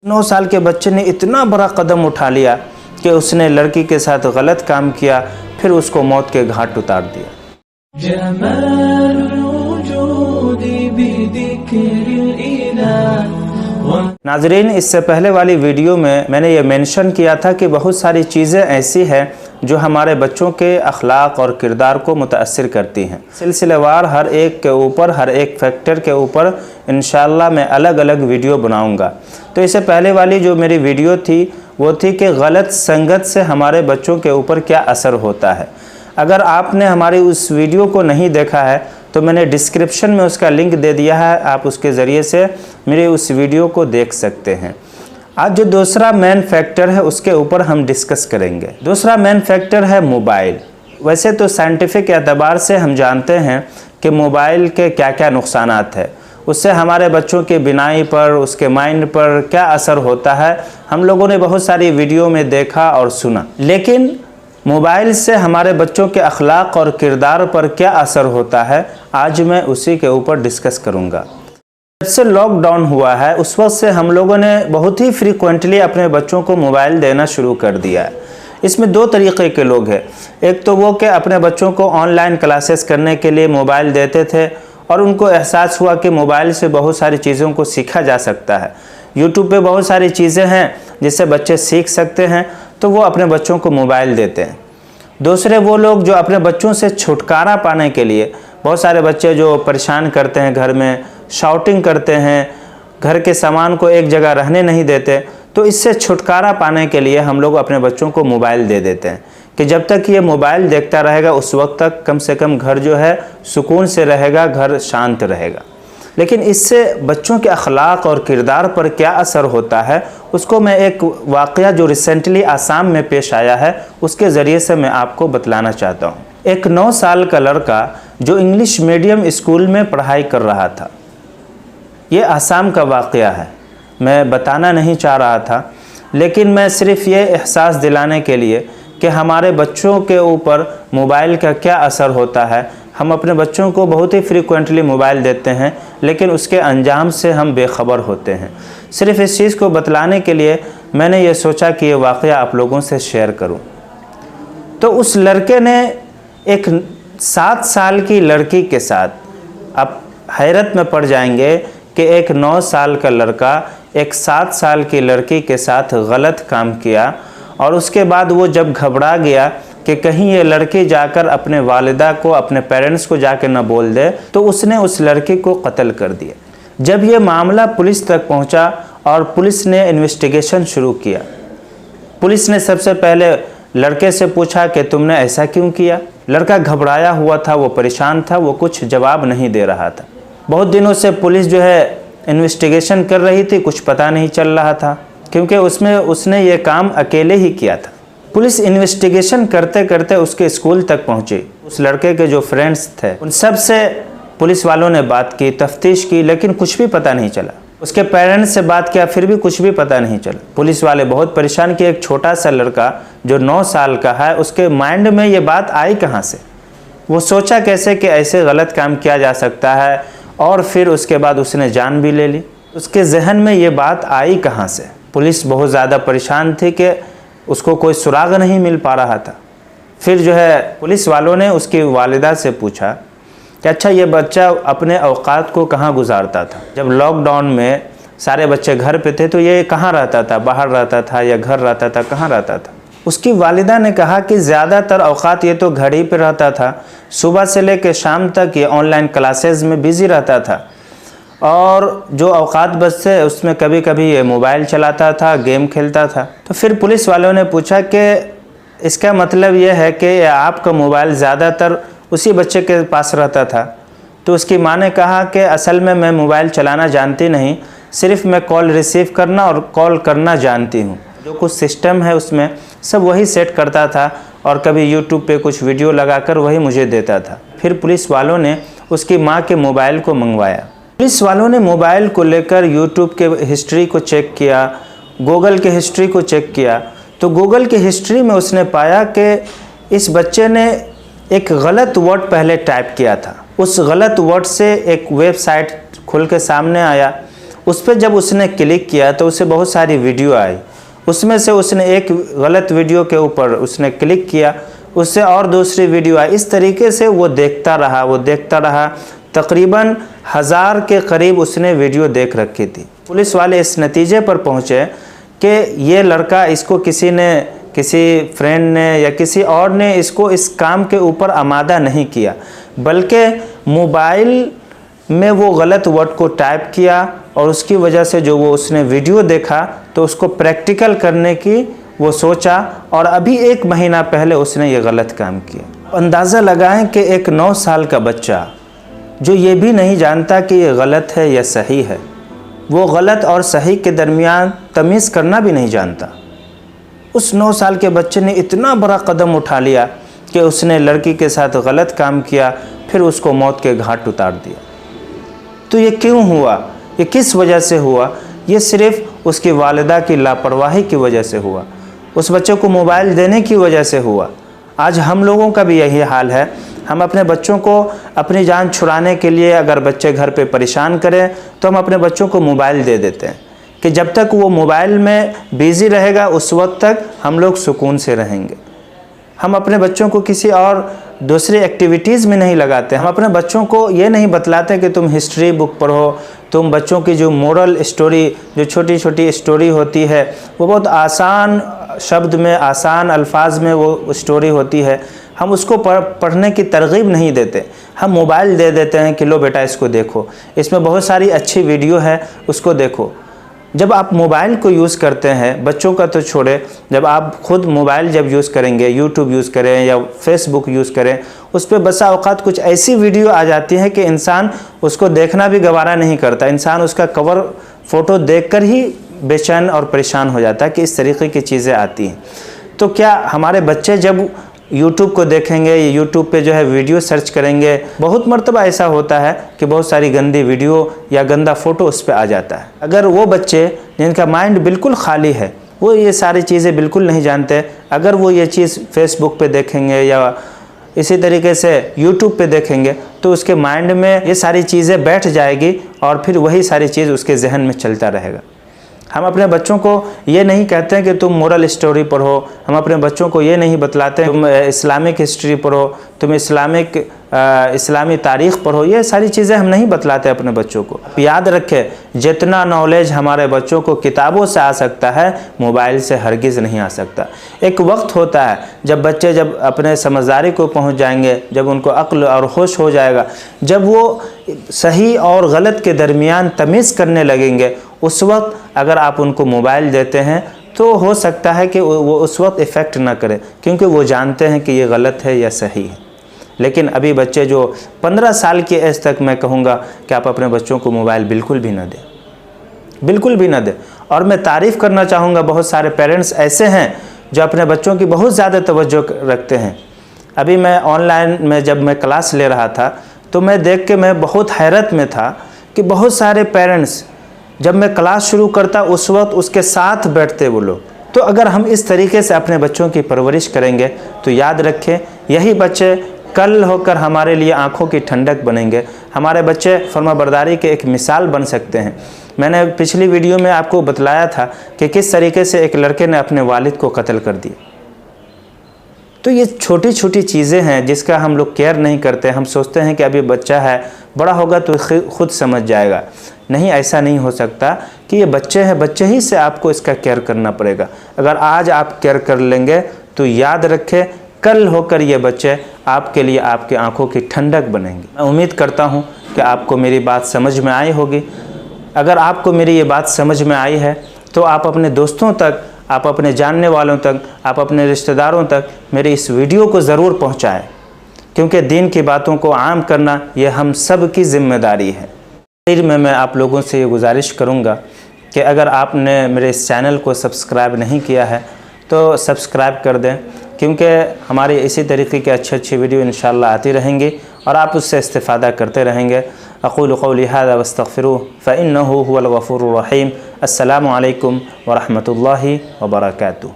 9 साल के बच्चे ने इतना बड़ा कदम उठा लिया कि उसने लड़की के साथ गलत काम किया, फिर उसको मौत के घाट उतार दिया। नाजरीन, इससे पहले वाली वीडियो में मैंने ये मेंशन किया था कि बहुत सारी चीज़ें ऐसी हैं जो हमारे बच्चों के अखलाक और किरदार को मुतासिर करती हैं। सिलसिलेवार हर एक के ऊपर, हर एक फैक्टर के ऊपर इंशाअल्लाह मैं अलग अलग वीडियो बनाऊंगा। तो इससे पहले वाली जो मेरी वीडियो थी वो थी कि गलत संगत से हमारे बच्चों के ऊपर क्या असर होता है। अगर आपने हमारी उस वीडियो को नहीं देखा है तो मैंने डिस्क्रिप्शन में उसका लिंक दे दिया है, आप उसके ज़रिए से मेरे उस वीडियो को देख सकते हैं। आज जो दूसरा मेन फैक्टर है उसके ऊपर हम डिस्कस करेंगे। दूसरा मेन फैक्टर है मोबाइल। वैसे तो साइंटिफिक एतबार से हम जानते हैं कि मोबाइल के क्या क्या नुकसानात है, उससे हमारे बच्चों के बिनाई पर, उसके माइंड पर क्या असर होता है, हम लोगों ने बहुत सारी वीडियो में देखा और सुना। लेकिन मोबाइल से हमारे बच्चों के अखलाक और किरदार पर क्या असर होता है, आज मैं उसी के ऊपर डिस्कस करूंगा। जब से लॉकडाउन हुआ है उस वक्त से हम लोगों ने बहुत ही फ्रीक्वेंटली अपने बच्चों को मोबाइल देना शुरू कर दिया है। इसमें दो तरीक़े के लोग हैं। एक तो वो कि अपने बच्चों को ऑनलाइन क्लासेस करने के लिए मोबाइल देते थे और उनको एहसास हुआ कि मोबाइल से बहुत सारी चीज़ों को सीखा जा सकता है। यूट्यूब पे बहुत सारी चीज़ें हैं जिससे बच्चे सीख सकते हैं, तो वो अपने बच्चों को मोबाइल देते हैं। दूसरे वो लोग जो अपने बच्चों से छुटकारा पाने के लिए, बहुत सारे बच्चे जो परेशान करते हैं, घर में शाउटिंग करते हैं, घर के सामान को एक जगह रहने नहीं देते, तो इससे छुटकारा पाने के लिए हम लोग अपने बच्चों को मोबाइल दे देते हैं कि जब तक ये मोबाइल देखता रहेगा उस वक्त तक कम से कम घर जो है सुकून से रहेगा, घर शांत रहेगा। लेकिन इससे बच्चों के अखलाक और किरदार पर क्या असर होता है, उसको मैं एक वाक़या जो रिसेंटली आसाम में पेश आया है उसके ज़रिए से मैं आपको बतलाना चाहता हूँ। एक 9 साल का लड़का जो इंग्लिश मीडियम स्कूल में पढ़ाई कर रहा था, ये आसाम का वाक़या है, मैं बताना नहीं चाह रहा था, लेकिन मैं सिर्फ ये एहसास दिलाने के लिए कि हमारे बच्चों के ऊपर मोबाइल का क्या असर होता है। हम अपने बच्चों को बहुत ही फ्रीक्वेंटली मोबाइल देते हैं लेकिन उसके अंजाम से हम बेखबर होते हैं। सिर्फ इस चीज़ को बतलाने के लिए मैंने ये सोचा कि ये वाक़या आप लोगों से शेयर करूं। तो उस लड़के ने एक 7 साल की लड़की के साथ, आप हैरत में पड़ जाएंगे कि एक 9 साल का लड़का एक 7 साल की लड़की के साथ गलत काम किया, और उसके बाद वो जब घबरा गया कि कहीं ये लड़की जाकर अपने वालिदा को, अपने पेरेंट्स को जाकर न बोल दे, तो उसने उस लड़की को कत्ल कर दिया। जब ये मामला पुलिस तक पहुंचा और पुलिस ने इन्वेस्टिगेशन शुरू किया, पुलिस ने सबसे पहले लड़के से पूछा कि तुमने ऐसा क्यों किया। लड़का घबराया हुआ था, वो परेशान था, वो कुछ जवाब नहीं दे रहा था। बहुत दिनों से पुलिस जो है इन्वेस्टिगेशन कर रही थी, कुछ पता नहीं चल रहा था क्योंकि उसने ये काम अकेले ही किया था। पुलिस इन्वेस्टिगेशन करते करते उसके स्कूल तक पहुंची। उस लड़के के जो फ्रेंड्स थे उन सब से पुलिस वालों ने बात की, तफ्तीश की, लेकिन कुछ भी पता नहीं चला। उसके पेरेंट्स से बात किया, फिर भी कुछ भी पता नहीं चला। पुलिस वाले बहुत परेशान कि एक छोटा सा लड़का जो 9 साल का है, उसके माइंड में ये बात आई कहाँ से, वो सोचा कैसे कि ऐसे गलत काम किया जा सकता है, और फिर उसके बाद उसने जान भी ले ली। उसके जहन में ये बात आई कहाँ से। पुलिस बहुत ज़्यादा परेशान थी कि उसको कोई सुराग नहीं मिल पा रहा था। फिर जो है पुलिस वालों ने उसकी वालिदा से पूछा कि अच्छा ये बच्चा अपने औकात को कहाँ गुजारता था। जब लॉकडाउन में सारे बच्चे घर पे थे तो ये कहाँ रहता था, बाहर रहता था या घर रहता था, कहाँ रहता था। उसकी वालिदा ने कहा कि ज़्यादातर औकात ये तो घर ही पे रहता था, सुबह से लेकर शाम तक ये ऑनलाइन क्लासेस में बिज़ी रहता था, और जो औकात बचते उसमें कभी कभी ये मोबाइल चलाता था, गेम खेलता था। तो फिर पुलिस वालों ने पूछा कि इसका मतलब ये है कि आपका मोबाइल ज़्यादातर उसी बच्चे के पास रहता था। तो उसकी माँ ने कहा कि असल में मैं मोबाइल चलाना जानती नहीं, सिर्फ मैं कॉल रिसीव करना और कॉल करना जानती हूँ। जो कुछ सिस्टम है उसमें सब वही सेट करता था, और कभी यूट्यूब पे कुछ वीडियो लगाकर वही मुझे देता था। फिर पुलिस वालों ने उसकी माँ के मोबाइल को मंगवाया। पुलिस वालों ने मोबाइल को लेकर यूट्यूब के हिस्ट्री को चेक किया, गूगल के हिस्ट्री को चेक किया। तो गूगल की हिस्ट्री में उसने पाया कि इस बच्चे ने एक गलत वर्ड पहले टाइप किया था। उस गलत वर्ड से एक वेबसाइट खुल के सामने आया। उस पर जब उसने क्लिक किया तो उसे बहुत सारी वीडियो आई। उसमें से उसने एक गलत वीडियो के ऊपर उसने क्लिक किया, उससे और दूसरी वीडियो आई। इस तरीके से वो देखता रहा। तकरीबन 1000 के करीब उसने वीडियो देख रखी थी। पुलिस वाले इस नतीजे पर पहुँचे कि ये लड़का, इसको किसी फ्रेंड ने या किसी और ने इसको इस काम के ऊपर आमादा नहीं किया, बल्कि मोबाइल में वो गलत वर्ड को टाइप किया और उसकी वजह से जो वो उसने वीडियो देखा तो उसको प्रैक्टिकल करने की वो सोचा और अभी 1 महीना पहले उसने ये गलत काम किया। अंदाज़ा लगाएं कि एक 9 साल का बच्चा जो ये भी नहीं जानता कि ये गलत है या सही है, वो गलत और सही के दरमियान तमीज़ करना भी नहीं जानता, उस 9 साल के बच्चे ने इतना बड़ा कदम उठा लिया कि उसने लड़की के साथ गलत काम किया, फिर उसको मौत के घाट उतार दिया। तो ये क्यों हुआ? ये किस वजह से हुआ? ये सिर्फ़ उसकी वालिदा की लापरवाही की वजह से हुआ, उस बच्चे को मोबाइल देने की वजह से हुआ। आज हम लोगों का भी यही हाल है। हम अपने बच्चों को अपनी जान छुड़ाने के लिए अगर बच्चे घर पे परेशान करें तो हम अपने बच्चों को मोबाइल दे देते हैं कि जब तक वो मोबाइल में बिज़ी रहेगा उस वक्त तक हम लोग सुकून से रहेंगे। हम अपने बच्चों को किसी और दूसरी एक्टिविटीज़ में नहीं लगाते। हम अपने बच्चों को ये नहीं बतलाते कि तुम हिस्ट्री बुक पढ़ो, तुम बच्चों की जो मोरल स्टोरी, जो छोटी छोटी स्टोरी होती है वो बहुत आसान शब्द में, आसान अल्फाज में वो स्टोरी होती है, हम उसको पढ़ने की तरगीब नहीं देते। हम मोबाइल दे देते हैं कि लो बेटा इसको देखो, इसमें बहुत सारी अच्छी वीडियो है, उसको देखो। जब आप मोबाइल को यूज़ करते हैं, बच्चों का तो छोड़े, जब आप खुद मोबाइल जब यूज़ करेंगे, यूट्यूब यूज़ करें या फेसबुक यूज़ करें, उस पर बसा औकात कुछ ऐसी वीडियो आ जाती है कि इंसान उसको देखना भी गवारा नहीं करता। इंसान उसका कवर फ़ोटो देखकर ही बेचैन और परेशान हो जाता है कि इस तरीके की चीज़ें आती हैं। तो क्या हमारे बच्चे जब यूट्यूब को देखेंगे, यूट्यूब पे जो है वीडियो सर्च करेंगे, बहुत मर्तबा ऐसा होता है कि बहुत सारी गंदी वीडियो या गंदा फ़ोटो उस पर आ जाता है। अगर वो बच्चे जिनका माइंड बिल्कुल खाली है, वो ये सारी चीज़ें बिल्कुल नहीं जानते, अगर वो ये चीज़ फेसबुक पे देखेंगे या इसी तरीके से यूट्यूब पे देखेंगे तो उसके माइंड में ये सारी चीज़ें बैठ जाएगी और फिर वही सारी चीज़ उसके जहन में चलता रहेगा। हम अपने बच्चों को ये नहीं कहते हैं कि तुम मोरल स्टोरी पढ़ो, हम अपने बच्चों को ये नहीं बतलाते तुम इस्लामिक हिस्ट्री पढ़ो, तुम इस्लामी तारीख़ पढ़ो, ये सारी चीज़ें हम नहीं बतलाते अपने बच्चों को। याद रखें, जितना नॉलेज हमारे बच्चों को किताबों से आ सकता है, मोबाइल से हरगिज़ नहीं आ सकता। एक वक्त होता है जब बच्चे जब अपने समझदारी को पहुंच जाएंगे, जब उनको अक्ल और होश हो जाएगा, जब वो सही और गलत के दरमियान तमीज़ करने लगेंगे, उस वक्त अगर आप उनको मोबाइल देते हैं तो हो सकता है कि वो उस वक्त इफ़ेक्ट ना करे, क्योंकि वो जानते हैं कि ये गलत है या सही है। लेकिन अभी बच्चे जो 15 साल की एज तक, मैं कहूँगा कि आप अपने बच्चों को मोबाइल बिल्कुल भी ना दें, बिल्कुल भी ना दें। और मैं तारीफ़ करना चाहूँगा, बहुत सारे पेरेंट्स ऐसे हैं जो अपने बच्चों की बहुत ज़्यादा तवज्जो रखते हैं। अभी मैं ऑनलाइन में जब मैं क्लास ले रहा था तो मैं देख के मैं बहुत हैरत में था कि बहुत सारे पेरेंट्स जब मैं क्लास शुरू करता उस वक्त उसके साथ बैठते वो लोग। तो अगर हम इस तरीके से अपने बच्चों की परवरिश करेंगे तो याद रखें, यही बच्चे कल होकर हमारे लिए आँखों की ठंडक बनेंगे। हमारे बच्चे फर्माबरदारी के एक मिसाल बन सकते हैं। मैंने पिछली वीडियो में आपको बतलाया था कि किस तरीके से एक लड़के ने अपने वालिद को कत्ल कर दिया। तो ये छोटी छोटी चीज़ें हैं जिसका हम लोग केयर नहीं करते। हम सोचते हैं कि अभी बच्चा है, बड़ा होगा तो खुद समझ जाएगा। नहीं, ऐसा नहीं हो सकता कि ये बच्चे हैं, बच्चे ही से आपको इसका केयर करना पड़ेगा। अगर आज आप केयर कर लेंगे तो याद रखें, कल होकर ये बच्चे आपके लिए आपकी आंखों की ठंडक बनेंगे। मैं उम्मीद करता हूँ कि आपको मेरी बात समझ में आई होगी। अगर आपको मेरी ये बात समझ में आई है तो आप अपने दोस्तों तक, आप अपने जानने वालों तक, आप अपने रिश्तेदारों तक मेरी इस वीडियो को ज़रूर पहुँचाएँ, क्योंकि दीन की बातों को आम करना ये हम सब की ज़िम्मेदारी है। फिर मैं आप लोगों से ये गुजारिश करूँगा कि अगर आपने मेरे इस चैनल को सब्सक्राइब नहीं किया है तो सब्सक्राइब कर दें, क्योंकि हमारी इसी तरीके की अच्छी वीडियो इंशाअल्लाह आती रहेंगी और आप उससे इस्तिफ़ादा करते रहेंगे। अक़ूलु क़ौली हाज़ा वस्तग़फ़िरूहु फ़इन्नहु हुवल गफ़ूरुर रहीम। अस्सलामु अलैकुम व रहमतुल्लाहि व बरकातुहू।